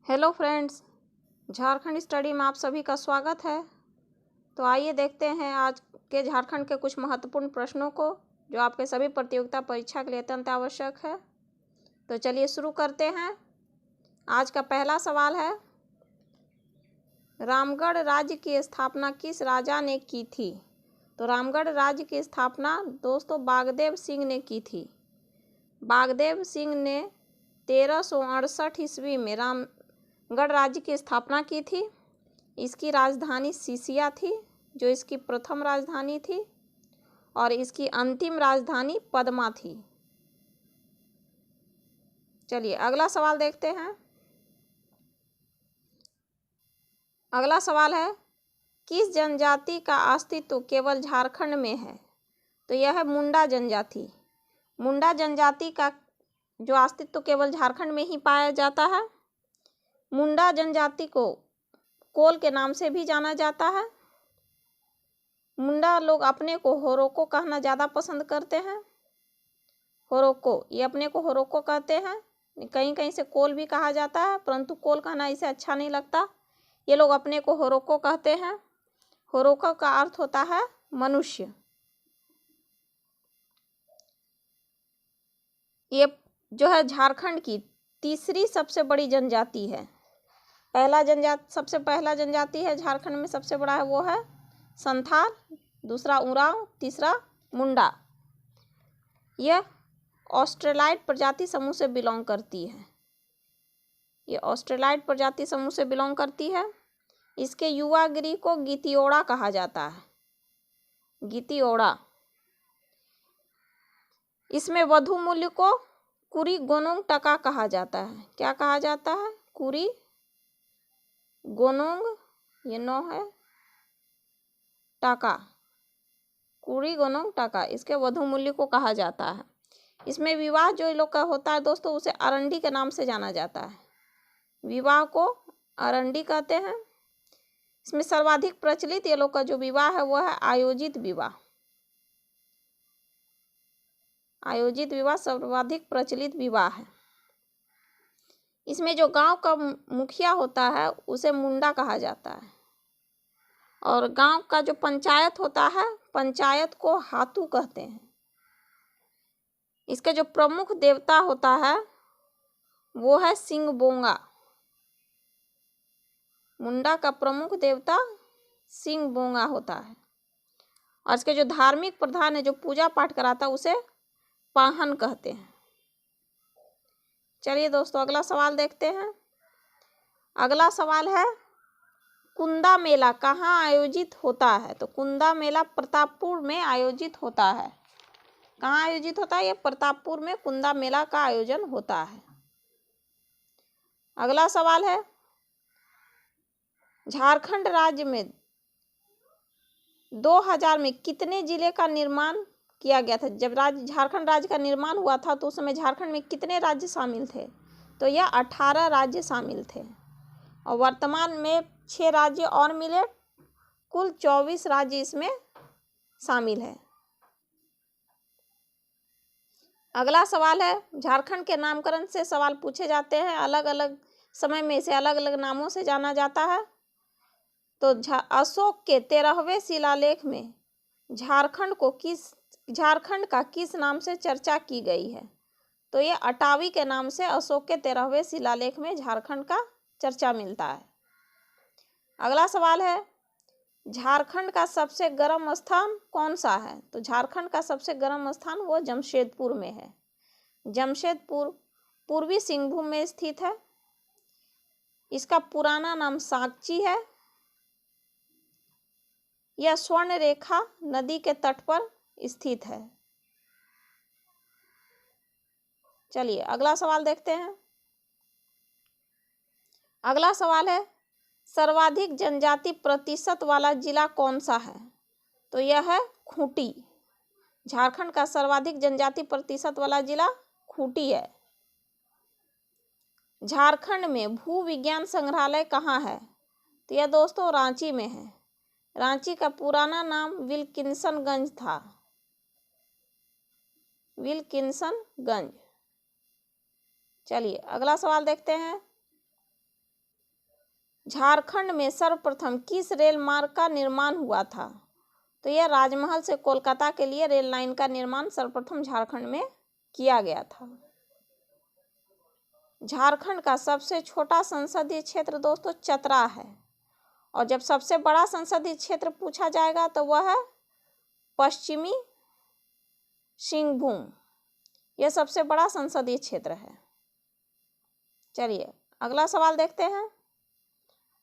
Hello friends, Jharkhand study में आप सभी का स्वागत है। तो आइए देखते हैं आज के झारखंड के कुछ महत्वपूर्ण प्रश्नों को जो आपके सभी प्रतियोगिता परीक्षा के लिए अत्यंत आवश्यक है। तो चलिए शुरू करते हैं। आज का पहला सवाल है, रामगढ़ राज्य की स्थापना किस राजा ने की थी? तो रामगढ़ राज्य की स्थापना दोस्तों बागदेव सिंह ने की थी। बागदेव सिंह ने 1368 ईस्वी में रामगढ़ राज्य की स्थापना की थी। इसकी राजधानी सीसिया थी, जो इसकी प्रथम राजधानी थी, और इसकी अंतिम राजधानी पद्मा थी। चलिए अगला सवाल देखते हैं। अगला सवाल है, किस जनजाति का अस्तित्व केवल झारखंड में है? तो यह है मुंडा जनजाति। मुंडा जनजाति का जो अस्तित्व केवल झारखंड में ही पाया जाता है। मुंडा जनजाति को कोल के नाम से भी जाना जाता है। मुंडा लोग अपने को होरोको कहना ज़्यादा पसंद करते हैं। होरोको, ये अपने को होरोको कहते हैं। कहीं कहीं से कोल भी कहा जाता है, परंतु कोल कहना इसे अच्छा नहीं लगता। ये लोग अपने को होरोको कहते हैं। होरोको का अर्थ होता है मनुष्य। ये जो है झारखंड की तीसरी सबसे बड़ी जनजाति है। सबसे पहला जनजाति है झारखंड में सबसे बड़ा है, वो है संथाल, दूसरा उरांव, तीसरा मुंडा। यह ऑस्ट्रेलाइड प्रजाति समूह से बिलोंग करती है। ये ऑस्ट्रेलाइड प्रजाति समूह से बिलोंग करती है। इसके युवा गिरी को गितियोड़ा कहा जाता है। गितियोड़ा। इसमें वधु मूल्य को कुरी गोनोंग टका कहा जाता है। क्या कहा जाता है? कुरी गोनोंग, ये 9 है, टाका, कुरी गोनोंग टाका, इसके वधु मूल्य को कहा जाता है। इसमें विवाह जो लोग का होता है दोस्तों, उसे अरंडी के नाम से जाना जाता है। विवाह को अरंडी कहते हैं। इसमें सर्वाधिक प्रचलित ये लोग का जो विवाह है वो है आयोजित विवाह। आयोजित विवाह सर्वाधिक प्रचलित विवाह है। इसमें जो गांव का मुखिया होता है उसे मुंडा कहा जाता है, और गांव का जो पंचायत होता है, पंचायत को हाथू कहते हैं। इसके जो प्रमुख देवता होता है वो है सिंगबोंगा। मुंडा का प्रमुख देवता सिंगबोंगा होता है। और इसके जो धार्मिक प्रधान है, जो पूजा पाठ कराता है, उसे पाहन कहते हैं। चलिए दोस्तों अगला सवाल देखते हैं। अगला सवाल है, कुंदा मेला कहाँ आयोजित होता है? तो कुंदा मेला प्रतापपुर में आयोजित होता है। कहाँ आयोजित होता है? ये प्रतापपुर में कुंदा मेला का आयोजन होता है। अगला सवाल है, झारखंड राज्य में 2000 में कितने जिले का निर्माण किया गया था? जब झारखंड राज्य का निर्माण हुआ था तो उस समय झारखंड में कितने राज्य शामिल थे? तो यह 18 राज्य शामिल थे, और वर्तमान में 6 राज्य और मिले, कुल 24 राज्य इसमें शामिल है। अगला सवाल है, झारखंड के नामकरण से सवाल पूछे जाते हैं। अलग अलग समय में इसे अलग अलग नामों से जाना जाता है। तो अशोक के 13वें शिलालेख में झारखंड का किस नाम से चर्चा की गई है? तो ये अटावी के नाम से अशोक के 13वें शिलालेख में झारखंड का चर्चा मिलता है। अगला सवाल है, झारखंड का सबसे गर्म स्थान कौन सा है? तो झारखंड का सबसे गर्म स्थान वो जमशेदपुर में है। जमशेदपुर पूर्वी सिंहभूम में स्थित है। इसका पुराना नाम साकची है। यह स्वर्ण रेखा नदी के तट पर स्थित है। चलिए अगला सवाल देखते हैं। अगला सवाल है, सर्वाधिक जनजाति प्रतिशत वाला जिला कौन सा है? तो यह है खूंटी। झारखंड का सर्वाधिक जनजाति प्रतिशत वाला जिला खूंटी है। झारखंड में भू विज्ञान संग्रहालय कहाँ है? तो यह दोस्तों रांची में है। रांची का पुराना नाम विल्किंसनगंज था। विल्किंसनगंज। चलिए अगला सवाल देखते हैं। झारखंड में सर्वप्रथम किस रेल मार्ग का निर्माण हुआ था? तो यह राजमहल से कोलकाता के लिए रेल लाइन का निर्माण सर्वप्रथम झारखंड में किया गया था। झारखंड का सबसे छोटा संसदीय क्षेत्र दोस्तों चतरा है, और जब सबसे बड़ा संसदीय क्षेत्र पूछा जाएगा तो वह है पश्चिमी सिंहभूम। यह सबसे बड़ा संसदीय क्षेत्र है। चलिए अगला सवाल देखते हैं।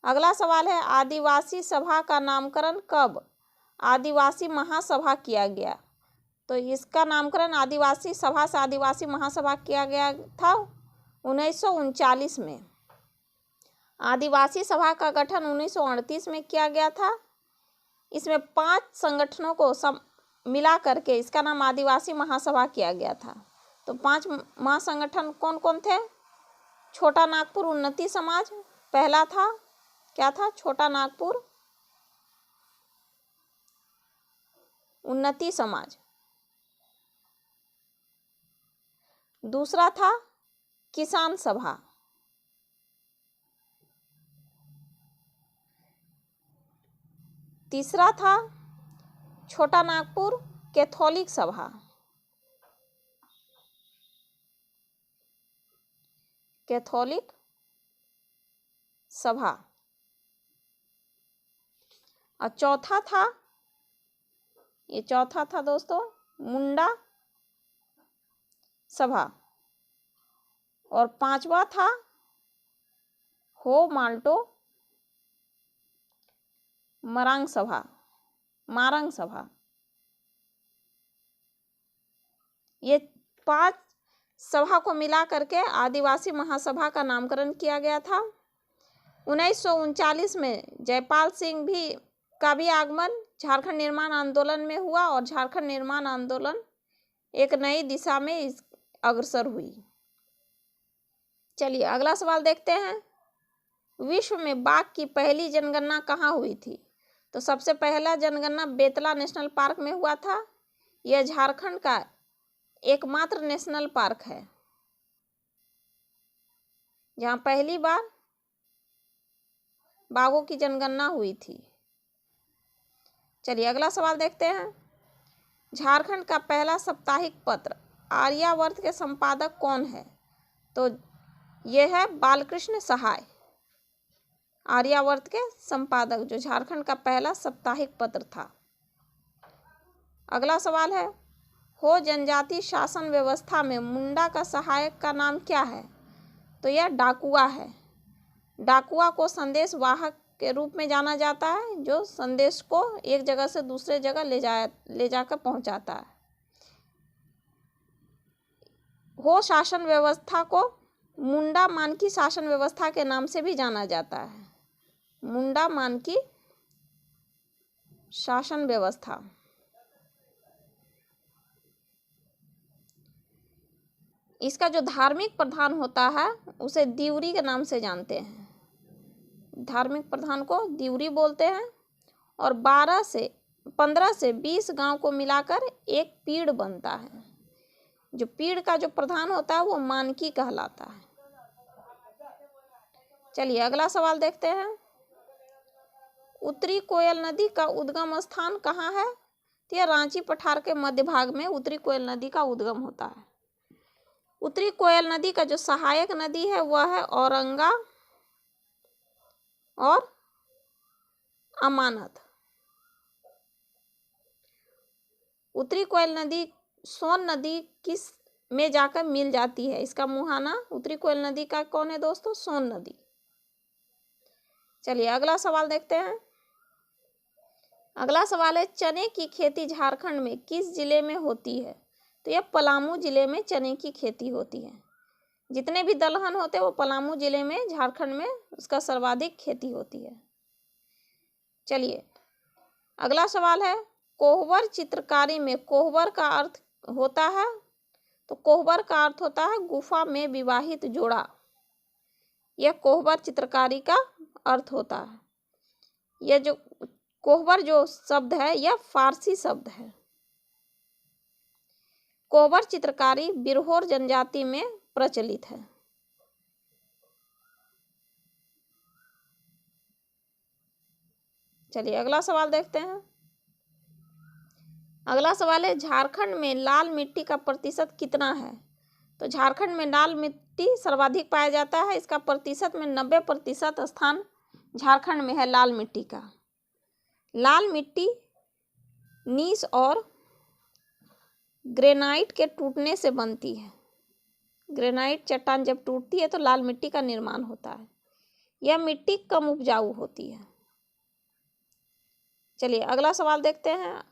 अगला सवाल है, आदिवासी सभा का नामकरण कब आदिवासी महासभा किया गया? तो इसका नामकरण आदिवासी सभा से आदिवासी महासभा किया गया था 1939 में। आदिवासी सभा का गठन 1938 में किया गया था। इसमें 5 संगठनों को मिला करके इसका नाम आदिवासी महासभा किया गया था। तो 5 महासंगठन कौन कौन थे? छोटा नागपुर उन्नति समाज पहला था, क्या था? छोटा नागपुर उन्नति समाज। दूसरा था किसान सभा। तीसरा था छोटा नागपुर कैथोलिक सभा। कैथोलिक सभा। और चौथा था, ये चौथा था दोस्तों मुंडा सभा। और 5वां था हो माल्टो मरांग सभा, मारंग सभा। ये 5 सभा को मिला करके आदिवासी महासभा का नामकरण किया गया था। 1939 में जयपाल सिंह का भी आगमन झारखंड निर्माण आंदोलन में हुआ, और झारखंड निर्माण आंदोलन एक नई दिशा में अग्रसर हुई। चलिए अगला सवाल देखते हैं। विश्व में बाघ की पहली जनगणना कहाँ हुई थी? तो सबसे पहला जनगणना बेतला नेशनल पार्क में हुआ था। यह झारखंड का एकमात्र नेशनल पार्क है जहां पहली बार बाघों की जनगणना हुई थी। चलिए अगला सवाल देखते हैं। झारखंड का पहला साप्ताहिक पत्र आर्यावर्त के संपादक कौन है? तो यह है बालकृष्ण सहाय, आर्यावर्त के संपादक, जो झारखंड का पहला साप्ताहिक पत्र था। अगला सवाल है, हो जनजाति शासन व्यवस्था में मुंडा का सहायक का नाम क्या है? तो यह डाकुआ है। डाकुआ को संदेश वाहक के रूप में जाना जाता है, जो संदेश को एक जगह से दूसरे जगह ले जाकर पहुंचाता है। हो शासन व्यवस्था को मुंडा मानकी शासन व्यवस्था के नाम से भी जाना जाता है। मुंडा मानकी शासन व्यवस्था। इसका जो धार्मिक प्रधान होता है उसे दिउरी के नाम से जानते हैं। धार्मिक प्रधान को दिउरी बोलते हैं। और 15 से 20 गांव को मिलाकर एक पीड़ बनता है। जो पीड़ का जो प्रधान होता है वो मानकी कहलाता है। चलिए अगला सवाल देखते हैं। उत्तरी कोयल नदी का उद्गम स्थान कहाँ है? तो यह रांची पठार के मध्य भाग में उत्तरी कोयल नदी का उद्गम होता है। उत्तरी कोयल नदी का जो सहायक नदी है वह है औरंगा और अमानत। उत्तरी कोयल नदी सोन नदी किस में जाकर मिल जाती है? इसका मुहाना उत्तरी कोयल नदी का कौन है दोस्तों? सोन नदी। चलिए अगला सवाल देखते हैं। अगला सवाल है, चने की खेती झारखंड में किस जिले में होती है? तो यह पलामू जिले में चने की खेती होती है। जितने भी दलहन होते हैं वो पलामू जिले में, झारखंड में उसका सर्वाधिक खेती होती है। चलिए अगला सवाल है, कोहबर चित्रकारी में कोहबर का अर्थ होता है? तो कोहबर का अर्थ होता है गुफा में विवाहित जोड़ा। यह कोहबर चित्रकारी का अर्थ होता है। यह जो कोहबर जो शब्द है यह फारसी शब्द है। कोहबर चित्रकारी बिरहोर जनजाति में प्रचलित है। चलिए अगला सवाल देखते हैं। अगला सवाल है, झारखंड में लाल मिट्टी का प्रतिशत कितना है? तो झारखंड में लाल मिट्टी सर्वाधिक पाया जाता है। इसका प्रतिशत में 90% स्थान झारखंड में है लाल मिट्टी का। लाल मिट्टी नीस और ग्रेनाइट के टूटने से बनती है। ग्रेनाइट चट्टान जब टूटती है तो लाल मिट्टी का निर्माण होता है। यह मिट्टी कम उपजाऊ होती है। चलिए अगला सवाल देखते हैं।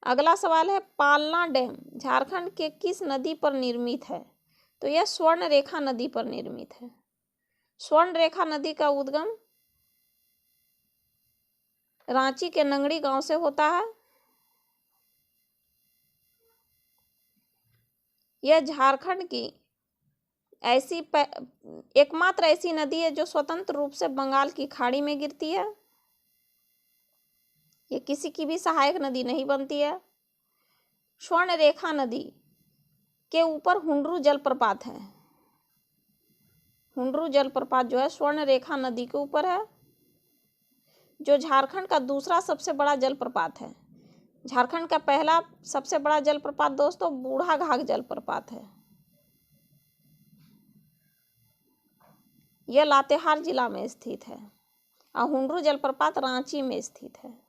अगला सवाल है, पालना डैम झारखंड के किस नदी पर निर्मित है? तो यह स्वर्ण रेखा नदी पर निर्मित है। स्वर्ण रेखा नदी का उद्गम रांची के नंगड़ी गांव से होता है। यह झारखंड की एकमात्र ऐसी नदी है जो स्वतंत्र रूप से बंगाल की खाड़ी में गिरती है। ये किसी की भी सहायक नदी नहीं बनती है। स्वर्ण रेखा नदी के ऊपर हुंडरू जलप्रपात है। हुंडरू जलप्रपात जो है स्वर्ण रेखा नदी के ऊपर है, जो झारखंड का दूसरा सबसे बड़ा जलप्रपात है। झारखंड का पहला सबसे बड़ा जलप्रपात दोस्तों बूढ़ा घाघ जलप्रपात है। यह लातेहार जिला में स्थित है और हुंडरू जलप्रपात रांची में स्थित है।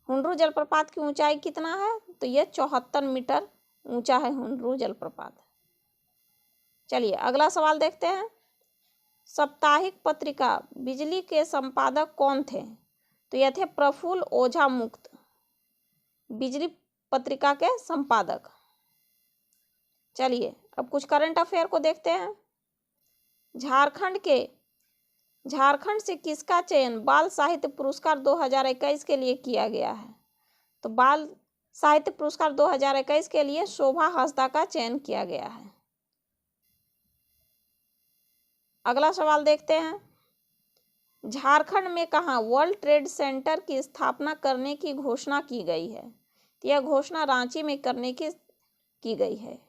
हुंडरू जलप्रपात की ऊंचाई कितना है? तो यह 74 मीटर ऊंचा है हुंडरू जलप्रपात। चलिए अगला सवाल देखते हैं। साप्ताहिक पत्रिका बिजली के संपादक कौन थे? तो यह थे प्रफुल्ल ओझा मुक्त, बिजली पत्रिका के संपादक। चलिए अब कुछ करंट अफेयर को देखते हैं। झारखंड से किसका चयन बाल साहित्य पुरस्कार 2021 के लिए किया गया है? तो बाल साहित्य पुरस्कार 2021 के लिए शोभा हंसदा का चयन किया गया है। अगला सवाल देखते हैं। झारखंड में कहाँ वर्ल्ड ट्रेड सेंटर की स्थापना करने की घोषणा की गई है? तो यह घोषणा रांची में करने की गई है।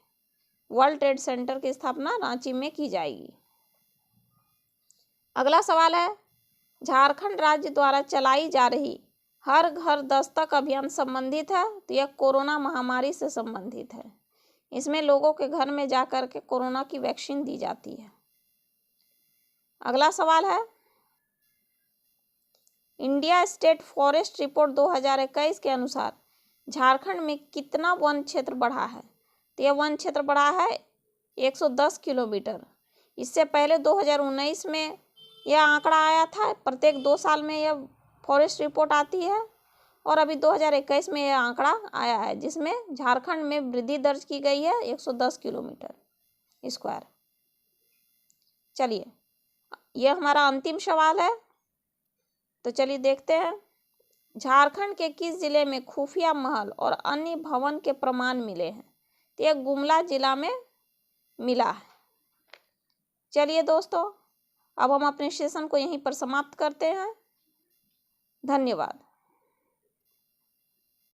वर्ल्ड ट्रेड सेंटर की स्थापना रांची में की जाएगी। अगला सवाल है, झारखंड राज्य द्वारा चलाई जा रही हर घर दस्तक अभियान संबंधित है? तो यह कोरोना महामारी से संबंधित है। इसमें लोगों के घर में जाकर के कोरोना की वैक्सीन दी जाती है। अगला सवाल है, इंडिया स्टेट फॉरेस्ट रिपोर्ट 2021 के अनुसार झारखंड में कितना वन क्षेत्र बढ़ा है? तो यह वन क्षेत्र बढ़ा है 110 किलोमीटर। इससे पहले 2019 में यह आंकड़ा आया था। प्रत्येक 2 साल में यह फॉरेस्ट रिपोर्ट आती है और अभी 2021 में यह आंकड़ा आया है, जिसमें झारखंड में वृद्धि दर्ज की गई है 110 किलोमीटर स्क्वायर। चलिए यह हमारा अंतिम सवाल है, तो चलिए देखते हैं। झारखंड के किस जिले में खुफिया महल और अन्य भवन के प्रमाण मिले हैं? तो यह गुमला जिला में मिला है। चलिए दोस्तों अब हम अपने सेशन को यहीं पर समाप्त करते हैं। धन्यवाद।